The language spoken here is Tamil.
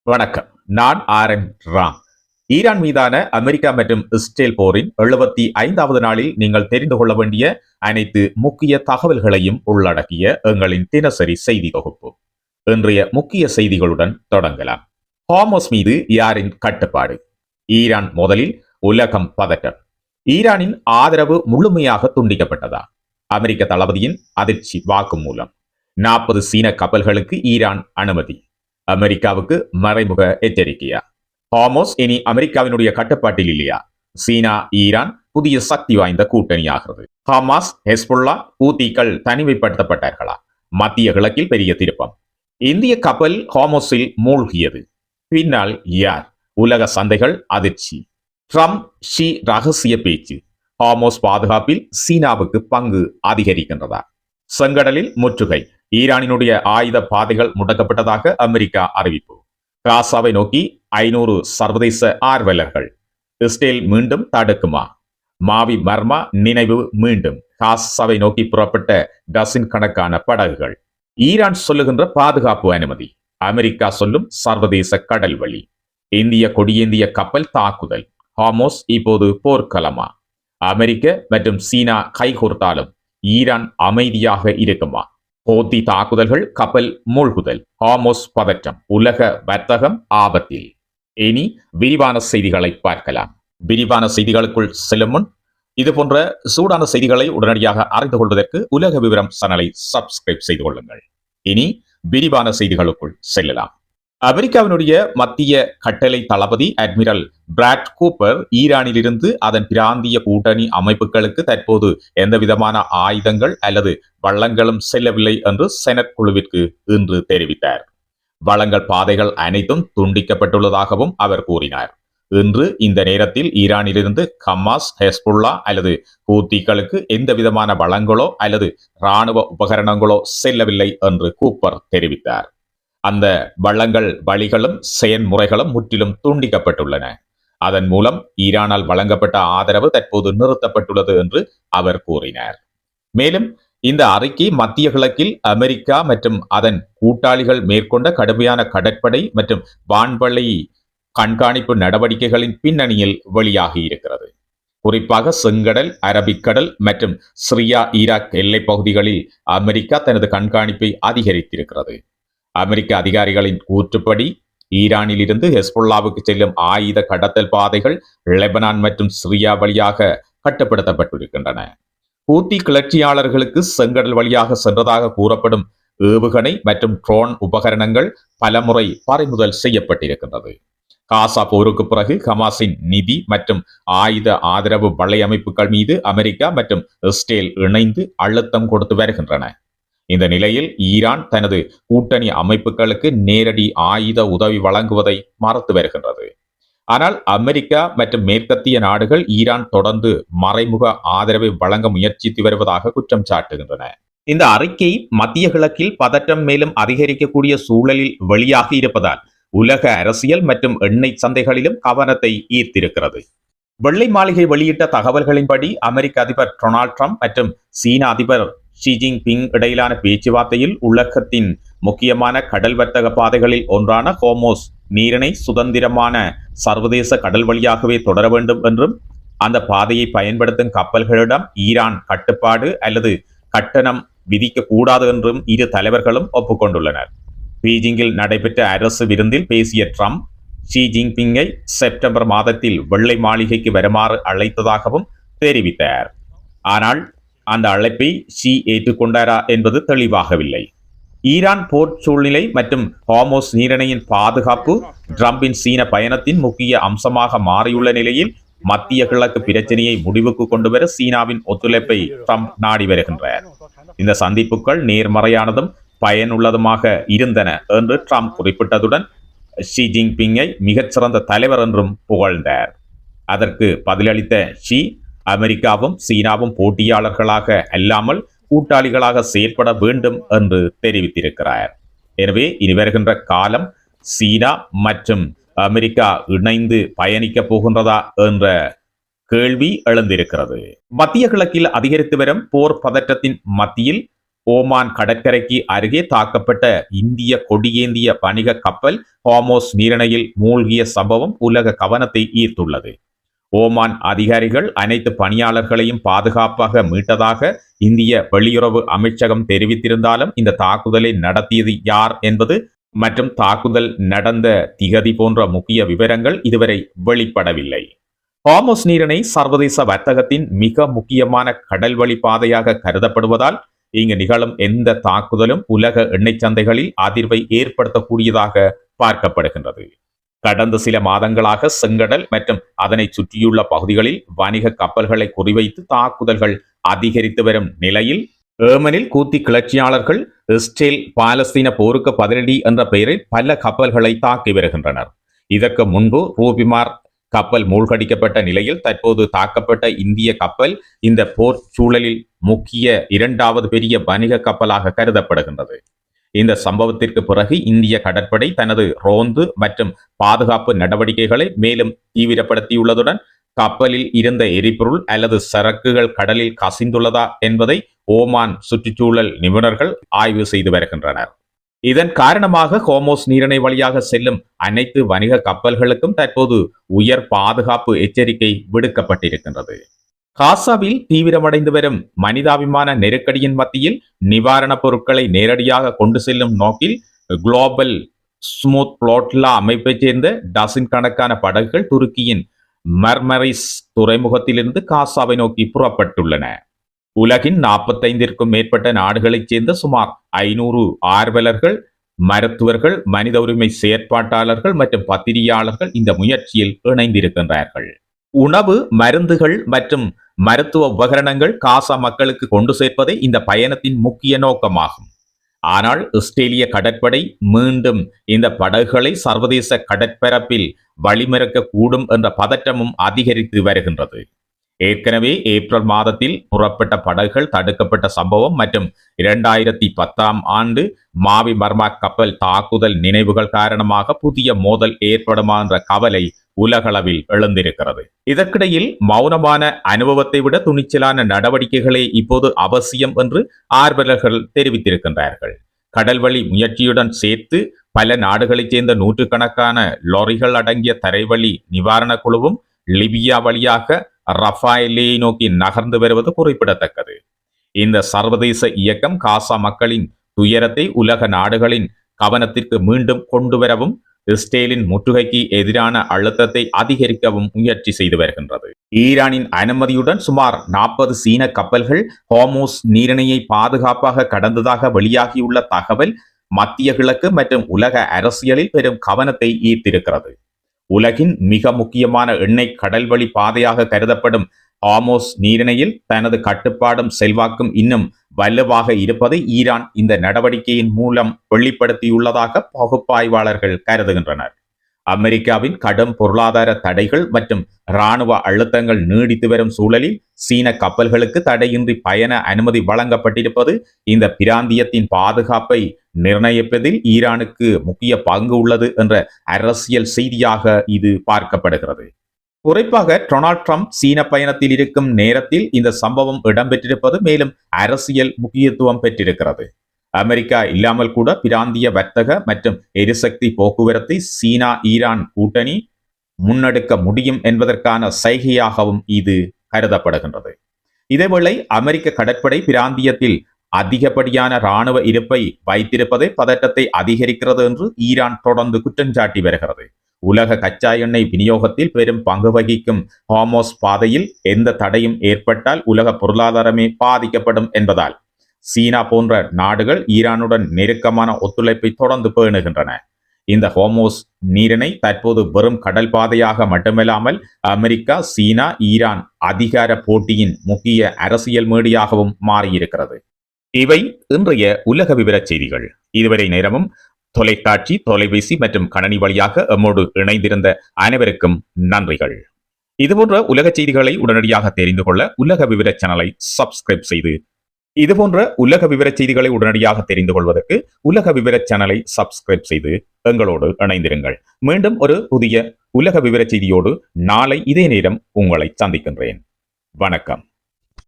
வணக்கம். நான் ஆர்.என். ராம். ஈரான் மீதான அமெரிக்கா மற்றும் இஸ்ரேல் போரின் 75வது நாளில் நீங்கள் தெரிந்து கொள்ள வேண்டிய அனைத்து முக்கிய தகவல்களையும் உள்ளடக்கிய எங்களின் தினசரி செய்தி தொகுப்பு. இன்றைய முக்கிய செய்திகளுடன் தொடங்கலாம். ஹார்மோஸ் மீது யாரின் கட்டுப்பாடு? ஈரான் முதலில், உலகம் பதட்டம். ஈரானின் ஆதரவு முழுமையாக துண்டிக்கப்பட்டதா? அமெரிக்க தளபதியின் அதிர்ச்சி வாக்குமூலம். 40 சீன கப்பல்களுக்கு ஈரான் அனுமதி. அமெரிக்காவுக்கு மறைமுக எச்சரிக்கையா? ஹார்மோஸ் இனி அமெரிக்காவினுடைய கட்டுப்பாட்டில் இல்லையா? சீனா ஈரான் புதிய சக்தி வாய்ந்த கூட்டணியாகிறது. Hamas, Hezbollah, ஹூத்திகள் தனிமைப்படுத்தப்பட்டார்களா? மத்திய கிழக்கில் பெரிய திருப்பம். இந்திய கப்பல் ஹார்மோஸில் மூழ்கியது. பின்னால் யார்? உலக சந்தைகள் அதிர்ச்சி. ட்ரம்ப் ஷி ரகசிய பேச்சு. ஹார்மோஸ் பாதுகாப்பில் சீனாவுக்கு பங்கு அதிகரிக்கின்றதா? செங்கடலில் முற்றுகை. ஈரானினுடைய ஆயுத பாதைகள் முடக்கப்பட்டதாக அமெரிக்கா அறிவிப்பு. காசாவை நோக்கி 500 சர்வதேச ஆர்வலர்கள். இஸ்ரேல் மீண்டும் தடுக்குமா? மாவி மர்மா நினைவு மீண்டும். காசாவை நோக்கி புறப்பட்ட டசின் கணக்கான படகுகள். ஈரான் சொல்லுகின்ற பாதுகாப்பு அனுமதி. அமெரிக்கா சொல்லும் சர்வதேச கடல் வழி. இந்திய கொடியேந்திய கப்பல் தாக்குதல். ஹார்மோஸ் இப்போது போர்க்களமா? அமெரிக்க மற்றும் சீனா கைகோர்த்தாலும் ஈரான் அமைதியாக இருக்குமா? ஹூத்தி தாக்குதல்கள், கப்பல் மூழ்குதல், ஹார்மோஸ் பதற்றம், உலக வர்த்தகம் ஆபத்தில். இனி விரிவான செய்திகளை பார்க்கலாம். விரிவான செய்திகளுக்குள் செல்லும் முன் இது போன்ற சூடான செய்திகளை உடனடியாக அறிந்து கொள்வதற்கு உலக விவரம் சேனலை சப்ஸ்கிரைப் செய்து கொள்ளுங்கள். இனி விரிவான செய்திகளுக்குள் செல்லலாம். அமெரிக்காவினுடைய மத்திய கட்டளை தளபதி அட்மிரல் பிராட் கூப்பர் ஈரானிலிருந்து அதன் பிராந்திய கூட்டணி அமைப்புகளுக்கு தற்போது எந்தவிதமான ஆயுதங்கள் அல்லது வள்ளங்களும் செல்லவில்லை என்று செனட் குழுவிற்கு இன்று தெரிவித்தார். வளங்கள் பாதைகள் அனைத்தும் துண்டிக்கப்பட்டுள்ளதாகவும் அவர் கூறினார். இன்று இந்த நேரத்தில் ஈரானிலிருந்து ஹமாஸ், ஹெஸ்புல்லா அல்லது ஹூத்திகளுக்கு எந்தவிதமான வளங்களோ அல்லது இராணுவ உபகரணங்களோ செல்லவில்லை என்று கூப்பர் தெரிவித்தார். அந்த வளங்கள், வழிகளும் செயன்முறைகளும் முற்றிலும் துண்டிக்கப்பட்டுள்ளன. அதன் மூலம் ஈரானால் வழங்கப்பட்ட ஆதரவு தற்போது நிறுத்தப்பட்டுள்ளது என்று அவர் கூறினார். மேலும் இந்த அறிக்கை மத்திய கிழக்கில் அமெரிக்கா மற்றும் அதன் கூட்டாளிகள் மேற்கொண்ட கடுமையான கடற்படை மற்றும் வான்வழி கண்காணிப்பு நடவடிக்கைகளின் பின்னணியில் வெளியாகி இருக்கிறது. குறிப்பாக செங்கடல், அரபிக்கடல் மற்றும் சிரியா ஈராக் எல்லைப் பகுதிகளில் அமெரிக்கா தனது கண்காணிப்பை அதிகரித்திருக்கிறது. அமெரிக்க அதிகாரிகளின் கூற்றுப்படி ஈரானில் இருந்து ஹெஸ்புல்லாவுக்கு செல்லும் ஆயுத கடத்தல் பாதைகள் லெபனான் மற்றும் சிரியா வழியாக கட்டுப்படுத்தப்பட்டிருக்கின்றன. ஹூத்தி கிளர்ச்சியாளர்களுக்கு செங்கடல் வழியாக சென்றதாக கூறப்படும் ஏவுகணை மற்றும் ட்ரோன் உபகரணங்கள் பலமுறை பறிமுதல் செய்யப்பட்டிருக்கின்றது. காசா போருக்கு பிறகு ஹமாஸின் நிதி மற்றும் ஆயுத ஆதரவு வலையமைப்புகள் மீது அமெரிக்கா மற்றும் இஸ்ரேல் இணைந்து அழுத்தம் கொடுத்து வருகின்றன. இந்த நிலையில் ஈரான் தனது கூட்டணி அமைப்புகளுக்கு நேரடி ஆயுத உதவி வழங்குவதை மறுத்து வருகின்றது. ஆனால் அமெரிக்கா மற்றும் மேற்கத்திய நாடுகள் ஈரான் தொடர்ந்து மறைமுக ஆதரவை வழங்க முயற்சித்து வருவதாக குற்றம் சாட்டுகின்றன. இந்த அறிக்கை மத்திய கிழக்கில் பதட்டம் மேலும் அதிகரிக்கக்கூடிய சூழலில் வெளியாகி இருப்பதால் உலக அரசியல் மற்றும் எண்ணெய் சந்தைகளிலும் கவனத்தை ஈர்த்திருக்கிறது. வெள்ளை மாளிகை வெளியிட்ட தகவல்களின்படி அமெரிக்க அதிபர் டொனால்ட் ட்ரம்ப் மற்றும் சீன அதிபர் ஷி ஜின்பிங் இடையிலான பேச்சுவார்த்தையில் உலகத்தின் முக்கியமான கடல் வர்த்தக பாதைகளில் ஒன்றான ஹோர்மோஸ் நீரிணை சுதந்திரமான சர்வதேச கடல் வழியாகவே தொடர வேண்டும் என்றும் அந்த பாதையை பயன்படுத்தும் கப்பல்களிடம் ஈரான் கட்டுப்பாடு அல்லது கட்டணம் விதிக்க கூடாது என்றும் இரு தலைவர்களும் ஒப்புக்கொண்டுள்ளனர். பீஜிங்கில் நடைபெற்ற அரசு விருந்தில் பேசிய ட்ரம்ப் ஷி ஜின்பிங்கை செப்டம்பர் மாதத்தில் வெள்ளை மாளிகைக்கு வருமாறு அழைத்ததாகவும் தெரிவித்தார். ஆனால் அந்த அழைப்பை ஷி ஏற்றுக்கொண்டாரா என்பது தெளிவாகவில்லை. ஈரான் போர் சூழ்நிலை மற்றும் ஹார்மோஸ் நீரிணையின் பாதுகாப்பு ட்ரம்பின் சீன பயணத்தின் முக்கிய அம்சமாக மாறியுள்ள நிலையில் மத்திய கிழக்கு பிரச்சனையை முடிவுக்கு கொண்டுவர சீனாவின் ஒத்துழைப்பை ட்ரம்ப் நாடி வருகின்றார். இந்த சந்திப்புகள் நேர்மறையானதும் பயனுள்ளதுமாக இருந்தன என்று ட்ரம்ப் குறிப்பிட்டதுடன் ஷி ஜின்பிங்கை மிகச்சிறந்த தலைவர் என்றும் புகழ்ந்தார். அதற்கு பதிலளித்த ஷி, அமெரிக்காவும் சீனாவும் போட்டியாளர்களாக அல்லாமல் கூட்டாளிகளாக செயல்பட வேண்டும் என்று தெரிவித்திருக்கிறார். எனவே இனி வருகின்ற காலம் சீனா மற்றும் அமெரிக்கா இணைந்து பயணிக்க போகின்றதா என்ற கேள்வி எழுந்திருக்கிறது. மத்திய கிழக்கில் அதிகரித்து வரும் போர் பதற்றத்தின் மத்தியில் ஓமான் கடற்கரைக்கு அருகே தாக்கப்பட்ட இந்திய கொடியேந்திய வணிக கப்பல் ஹார்மோஸ் நீரிணையில் மூழ்கிய சம்பவம் உலக கவனத்தை ஈர்த்துள்ளது. ஓமான் அதிகாரிகள் அனைத்து பணியாளர்களையும் பாதுகாப்பாக மீட்டதாக இந்திய வெளியுறவு அமைச்சகம் தெரிவித்திருந்தாலும் இந்த தாக்குதலை நடத்தியது யார் என்பது மற்றும் தாக்குதல் நடந்த திகதி போன்ற முக்கிய விவரங்கள் இதுவரை வெளிப்படவில்லை. ஹார்மோஸ் நீரிணை சர்வதேச வர்த்தகத்தின் மிக முக்கியமான கடல்வழி பாதையாக கருதப்படுவதால் இங்கு நிகழும் எந்த தாக்குதலும் உலக எண்ணெய் சந்தைகளில் அதிர்வை ஏற்படுத்தக்கூடியதாக பார்க்கப்படுகின்றது. கடந்த சில மாதங்களாக செங்கடல் மற்றும் அதனை சுற்றியுள்ள பகுதிகளில் வணிக கப்பல்களை குறிவைத்து தாக்குதல்கள் அதிகரித்து வரும் நிலையில் ஏமனில் கூத்தி கிளர்ச்சியாளர்கள் இஸ்ரேல் பாலஸ்தீன போருக்கு பதிலடி என்ற பெயரில் பல கப்பல்களை தாக்கி வருகின்றனர். இதற்கு முன்பு ரூபிமார் கப்பல் மூழ்கடிக்கப்பட்ட நிலையில் தற்போது தாக்கப்பட்ட இந்திய கப்பல் இந்த போர் சூழலில் முக்கிய இரண்டாவது பெரிய வணிக கப்பலாக கருதப்படுகின்றது. இந்த சம்பவத்திற்கு பிறகு இந்திய கடற்படை தனது ரோந்து மற்றும் பாதுகாப்பு நடவடிக்கைகளை மேலும் தீவிரப்படுத்தியுள்ளதுடன் கப்பலில் இருந்த எரிபொருள் அல்லது சரக்குகள் கடலில் கசிந்துள்ளதா என்பதை ஓமான் சுற்றுச்சூழல் நிபுணர்கள் ஆய்வு செய்து வருகின்றனர். இதன் காரணமாக ஹார்மோஸ் நீரிணை வழியாக செல்லும் அனைத்து வணிக கப்பல்களுக்கும் தற்போது உயர் பாதுகாப்பு எச்சரிக்கை விடுக்கப்பட்டிருக்கின்றது. காசாவில் தீவிரமடைந்து வரும் மனிதாபிமான நெருக்கடியின் மத்தியில் நிவாரணப் பொருட்களை நேரடியாக கொண்டு செல்லும் நோக்கில் குளோபல் ஸ்மூத் புளோட்லா அமைப்பைச் சேர்ந்த டசின் கணக்கான படகுகள் துருக்கியின் மர்மரிஸ் துறைமுகத்திலிருந்து காசாவை நோக்கி புறப்பட்டுள்ளன. உலகின் 45ற்கும் மேற்பட்ட நாடுகளைச் சேர்ந்த சுமார் 500 ஆர்வலர்கள், மருத்துவர்கள், மனித உரிமை செயற்பாட்டாளர்கள் மற்றும் பத்திரிகையாளர்கள் இந்த முயற்சியில் இணைந்திருக்கின்றார்கள். உணவு, மருந்துகள் மற்றும் மருத்துவ உபகரணங்கள் காசா மக்களுக்கு கொண்டு சேர்ப்பதே இந்த பயணத்தின் முக்கிய நோக்கமாகும். ஆனால் இஸ்ரேலிய கடற்படை மீண்டும் இந்த படகுகளை சர்வதேச கடற்பரப்பில் வழிமறிக்க கூடும் என்ற பதற்றமும் அதிகரித்து வருகின்றது. ஏற்கனவே ஏப்ரல் மாதத்தில் புறப்பட்ட படகுகள் தடுக்கப்பட்ட சம்பவம் மற்றும் 2010ஆம் ஆண்டு மாவி மர்மா கப்பல் தாக்குதல் நினைவுகள் காரணமாக புதிய மோதல் ஏற்படுமா என்ற கவலை உலகளவில் எழுந்திருக்கிறது. இதற்கிடையில் மௌனமான அனுபவத்தை விட துணிச்சலான நடவடிக்கைகளே இப்போது அவசியம் என்று ஆர்வலர்கள் தெரிவித்திருக்கின்றார்கள். கடல்வழி முயற்சியுடன் சேர்த்து பல நாடுகளைச் சேர்ந்த நூற்றுக்கணக்கான லாரிகள் அடங்கிய தரைவழி நிவாரண குழுவும் லிபியா வழியாக ரஃபாயலை நோக்கி நகர்ந்து வருவது குறிப்பிடத்தக்கது. இந்த சர்வதேச இயக்கம் காசா மக்களின் துயரத்தை உலக நாடுகளின் கவனத்திற்கு மீண்டும் கொண்டு வரவும் இஸ்ரேலின் முற்றுகைக்கு எதிரான அழுத்தத்தை அதிகரிக்கவும் முயற்சி செய்து வருகின்றது. ஈரானின் அனுமதியுடன் சுமார் 40 சீன கப்பல்கள் ஹார்மோஸ் நீரிணையை பாதுகாப்பாக கடந்ததாக வெளியாகியுள்ள தகவல் மத்திய கிழக்கு மற்றும் உலக அரசியலில் பெரும் கவனத்தை ஈர்த்திருக்கிறது. உலகின் மிக முக்கியமான எண்ணெய் கடல்வழி பாதையாக கருதப்படும் ஹார்மோஸ் நீரிணையில் தனது கட்டுப்பாடும் செல்வாக்கும் இன்னும் வலுவாக இருப்பதை ஈரான் இந்த நடவடிக்கையின் மூலம் வெளிப்படுத்தியுள்ளதாக பகுப்பாய்வாளர்கள் கருதுகின்றனர். அமெரிக்காவின் கடும் பொருளாதார தடைகள் மற்றும் இராணுவ அழுத்தங்கள் நீடித்து வரும் சூழலில் சீன கப்பல்களுக்கு தடையின்றி பயண அனுமதி வழங்கப்பட்டிருப்பது இந்த பிராந்தியத்தின் பாதுகாப்பை நிர்ணயிப்பதில் ஈரானுக்கு முக்கிய பங்கு உள்ளது என்ற அரசியல் செய்தியாக இது பார்க்கப்படுகிறது. குறிப்பாக டொனால்ட் ட்ரம்ப் சீன பயணத்தில் இருக்கும் நேரத்தில் இந்த சம்பவம் இடம்பெற்றிருப்பது மேலும் அரசியல் முக்கியத்துவம் பெற்றிருக்கிறது. அமெரிக்கா இல்லாமல் கூட பிராந்திய வர்த்தக மற்றும் எரிசக்தி போக்குவரத்தை சீனா ஈரான் கூட்டணி முன்னெடுக்க முடியும் என்பதற்கான சைகையாகவும் இது கருதப்படுகின்றது. இதேவேளை அமெரிக்க கடற்படை பிராந்தியத்தில் அதிகப்படியான இராணுவ இருப்பை வைத்திருப்பதே பதட்டத்தை அதிகரிக்கிறது என்று ஈரான் தொடர்ந்து குற்றஞ்சாட்டி வருகிறது. உலக கச்சா எண்ணெய் விநியோகத்தில் பெரும் பங்கு வகிக்கும் ஹார்மோஸ் பாதையில் எந்த தடையும் ஏற்பட்டால் உலக பொருளாதாரமே பாதிக்கப்படும் என்பதால் சீனா போன்ற நாடுகள் ஈரானுடன் நெருக்கமான ஒத்துழைப்பை தொடர்ந்து பேணுகின்றன. இந்த ஹார்மோஸ் நீரிணை தற்போது வெறும் கடல் பாதையாக மட்டுமல்லாமல் அமெரிக்கா, சீனா, ஈரான் அதிகார போட்டியின் முக்கிய அரசியல் மேடையாகவும் மாறியிருக்கிறது. இவை இன்றைய உலக விவர செய்திகள். இதுவரை நேரமும் தொலைக்காட்சி, தொலைபேசி மற்றும் கணனி வழியாக எம்மோடு இணைந்திருந்த அனைவருக்கும் நன்றிகள். இதுபோன்ற உலக செய்திகளை உடனடியாக தெரிந்து கொள்ள உலக விவர சேனலை சப்ஸ்கிரைப் செய்து இதுபோன்ற உலக விவர செய்திகளை உடனடியாக தெரிந்து கொள்வதற்கு உலக விவர சேனலை சப்ஸ்கிரைப் செய்து எங்களோடு இணைந்திருங்கள். மீண்டும் ஒரு புதிய உலக விவர செய்தியோடு நாளை இதே நேரம் உங்களை சந்திக்கின்றேன். வணக்கம்.